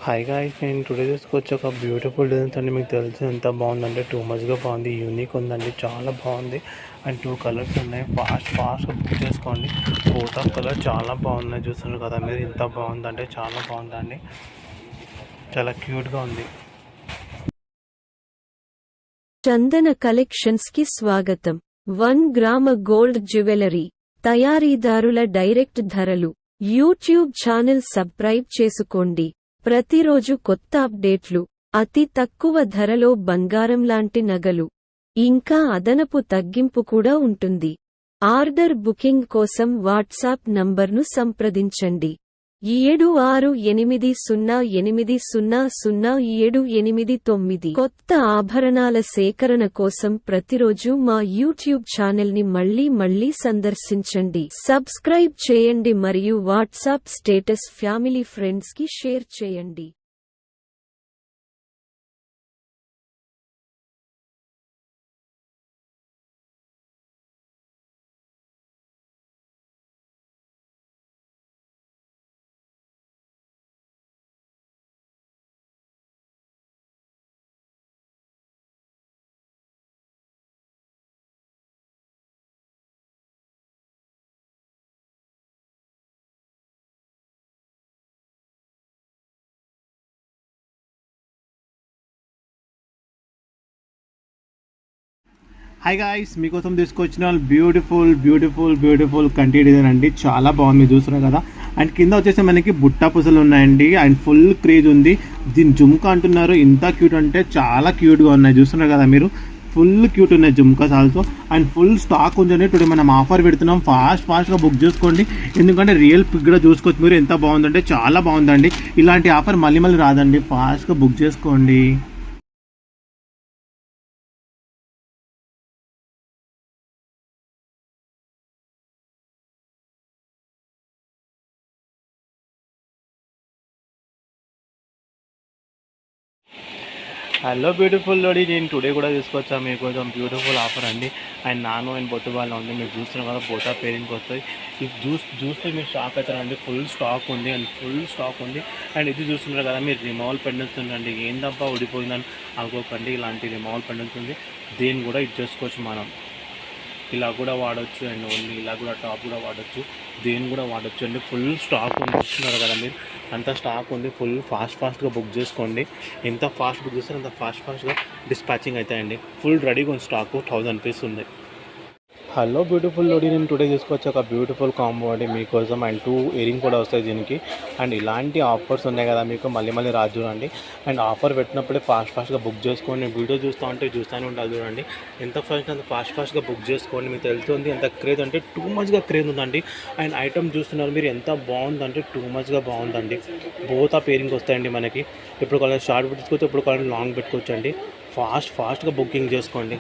Hi guys, నేను today తీసుకొచ్చి ఒక బ్యూటిఫుల్ డిజైన్స్ అండి. మీకు తెలిసి ఎంత బాగుందంటే టూ మచ్గా బాగుంది, యూనిక్ ఉందండి, చాలా బాగుంది. అండ్ 2 కలర్స్ ఉన్నాయి. ఫాస్ట్గా బుక్ చేసుకోండి. బోత్ ఆఫ్ కలర్ చాలా బాగున్నాయి. చూస్తున్నారు కదా మీరు, ఎంత బాగుందంటే చాలా బాగుందండి, చాలా క్యూట్గా ఉంది. చందన కలెక్షన్స్ కి స్వాగతం. 1 గ్రామ గోల్డ్ జ్యువెలరీ తయారీదారుల డైరెక్ట్ ధరలు. యూట్యూబ్ ఛానల్ సబ్స్క్రైబ్ చేసుకోండి. ప్రతిరోజు కొత్త అప్డేట్లు, అతి తక్కువ ధరలో బంగారం లాంటి నగలు, ఇంకా అదనపు తగ్గింపు కూడా ఉంటుంది. ఆర్డర్ బుకింగ్ కోసం వాట్సాప్ నంబర్ను సంప్రదించండి 7680800789. కొత్త ఆభరణాల సేకరణ కోసం ప్రతిరోజు మా యూట్యూబ్ ఛానల్ని మళ్ళీ సందర్శించండి. సబ్స్క్రైబ్ చేయండి మరియు వాట్సాప్ స్టేటస్ ఫ్యామిలీ ఫ్రెండ్స్ కి షేర్ చేయండి. హాయ్ గాయ్స్, మీకోసం తీసుకొచ్చిన బ్యూటిఫుల్ కంటి డిజైన్ అండి. చాలా బాగుంది, మీరు చూస్తున్నారు కదా. అండ్ కింద వచ్చేసి మనకి బుట్టా పూసలు ఉన్నాయండి. అండ్ ఫుల్ క్రేజ్ ఉంది. దీన్ని జుమ్కా అంటున్నారు. ఇంత క్యూట్ అంటే చాలా క్యూట్గా ఉన్నాయి. చూస్తున్నారు కదా మీరు, ఫుల్ క్యూట్ ఉన్నాయి jhumkas also. And full stock ఉందండి. టుడే మనం ఆఫర్ పెడుతున్నాం. ఫాస్ట్గా బుక్ చేసుకోండి. ఎందుకంటే రియల్ పిక్ కూడా చూసుకోవచ్చు మీరు. ఎంత బాగుందంటే చాలా బాగుందండి. ఇలాంటి ఆఫర్ మళ్ళీ రాదండి. ఫాస్ట్గా బుక్ చేసుకోండి. హలో బ్యూటిఫుల్ లోడి, నేను టుడే కూడా తీసుకొచ్చాను మీకోసం బ్యూటిఫుల్ ఆఫర్ అండి. అండ్ నాను అండ్ బొట్టు బాగా ఉంది. మీరు చూస్తున్నారు కదా, బోటా పేరింగ్కి వస్తుంది. ఇది చూస్తే మీరు షాక్ అవుతారండి. ఫుల్ స్టాక్ ఉంది. అండ్ ఇది చూస్తున్నారు కదా మీరు, రిమాల్ పెండెంట్స్ ఉందండి. ఏందబ్బా ఊడిపోయిందని అనుకోకండి. ఇలాంటి రిమాల్ పెండెంట్స్ ఉంది. దీన్ని కూడా ఇది చేసుకోవచ్చు మనం. ఇలా కూడా వాడచ్చు. అండ్ ఓన్లీ ఇలా కూడా టాప్ కూడా వాడచ్చు. దేని కూడా వాడచ్చు అండి. ఫుల్ స్టాక్ ఉంది. చూస్తున్నారు కదా మీరు, అంత స్టాక్ ఉంది. ఫుల్ ఫాస్ట్గా బుక్ చేసుకోండి. ఎంత ఫాస్ట్ బుక్ చేస్తారో అంత ఫాస్ట్గా డిస్పాచింగ్ అవుతాయండి. ఫుల్ రెడీగా ఉంది. స్టాకు 1000 పీస్ ఉంది. హలో బ్యూటిఫుల్ లోడి, నేను టుడే తీసుకొచ్చి ఒక బ్యూటిఫుల్ కాంబో అండి మీకోసం. అండ్ 2 ఇయరింగ్ కూడా వస్తాయి దీనికి. అండ్ ఇలాంటి ఆఫర్స్ ఉన్నాయి కదా మీకు, మళ్ళీ రాదు చూడండి. అండ్ ఆఫర్ పెట్టినప్పుడే ఫాస్ట్గా బుక్ చేసుకోండి. వీడియో చూస్తూనే ఉండాలి చూడండి. ఎంత ఫాస్ట్గా బుక్ చేసుకోండి. మీకు తెలుస్తుంది ఎంత క్రేజ్ అంటే టూ మచ్గా క్రేజ్ ఉందండి. అండ్ ఐటమ్ చూస్తున్నారు మీరు, ఎంత బాగుందంటే టూ మచ్గా బాగుందండి. బోత్ ఆఫ్ ఇయరింగ్స్ వస్తాయండి మనకి. ఇప్పుడు కావాలి షార్ట్ పెట్టుకోవచ్చు, ఇప్పుడు కావాలి లాంగ్ పెట్టుకోవచ్చు అండి. ఫాస్ట్గా బుకింగ్ చేసుకోండి.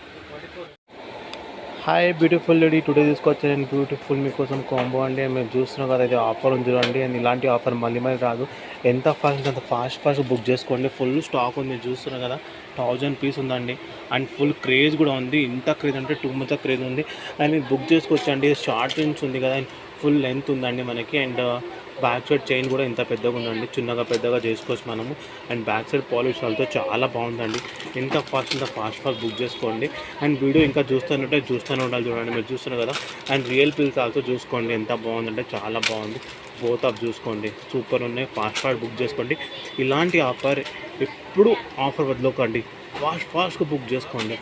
హాయ్ బ్యూటిఫుల్ లేడీ, టుడే తీసుకొచ్చాను నేను బ్యూటిఫుల్ మీకోసం కాంబో అండి. మేము చూస్తున్నాం కదా, ఇది ఆఫర్ ఉంది చూడండి. అండ్ ఇలాంటి ఆఫర్ మళ్ళీ రాదు. ఎంత ఫాస్ట్ బుక్ చేసుకోండి. ఫుల్ స్టాక్ ఉంది. మీరు చూస్తున్నారు కదా, 1000 పీస్ ఉందండి. అండ్ ఫుల్ క్రేజ్ కూడా ఉంది. ఇంత క్రేజ్ అంటే టూ మచ్ క్రేజ్ ఉంది. అండ్ మీరు బుక్ చేసుకోవచ్చండి. షార్ట్ రేంజ్ ఉంది కదా, ఫుల్ లెంత్ ఉందండి మనకి. అండ్ బ్యాక్ సైడ్ చైన్ కూడా ఇంత పెద్దగా ఉందండి. పెద్దగా చేసుకోవచ్చు మనము. అండ్ బ్యాక్ సైడ్ పాలిష్ వాళ్ళతో చాలా బాగుందండి. ఎంత ఫాస్ట్ బుక్ చేసుకోండి. అండ్ వీడియో ఇంకా చూస్తూనే ఉండాలి చూడండి. మీరు చూస్తున్నారు కదా. అండ్ రియల్ పిల్స్ ఆల్సో చూసుకోండి. ఎంత బాగుందంటే చాలా బాగుంది. బోత్ ఆఫ్ చూసుకోండి, సూపర్ ఉన్నాయి. ఫాస్ట్ బుక్ చేసుకోండి. ఇలాంటి ఆఫర్ ఎప్పుడు ఆఫర్ వదలకండి. ఫాస్ట్గా బుక్ చేసుకోండి.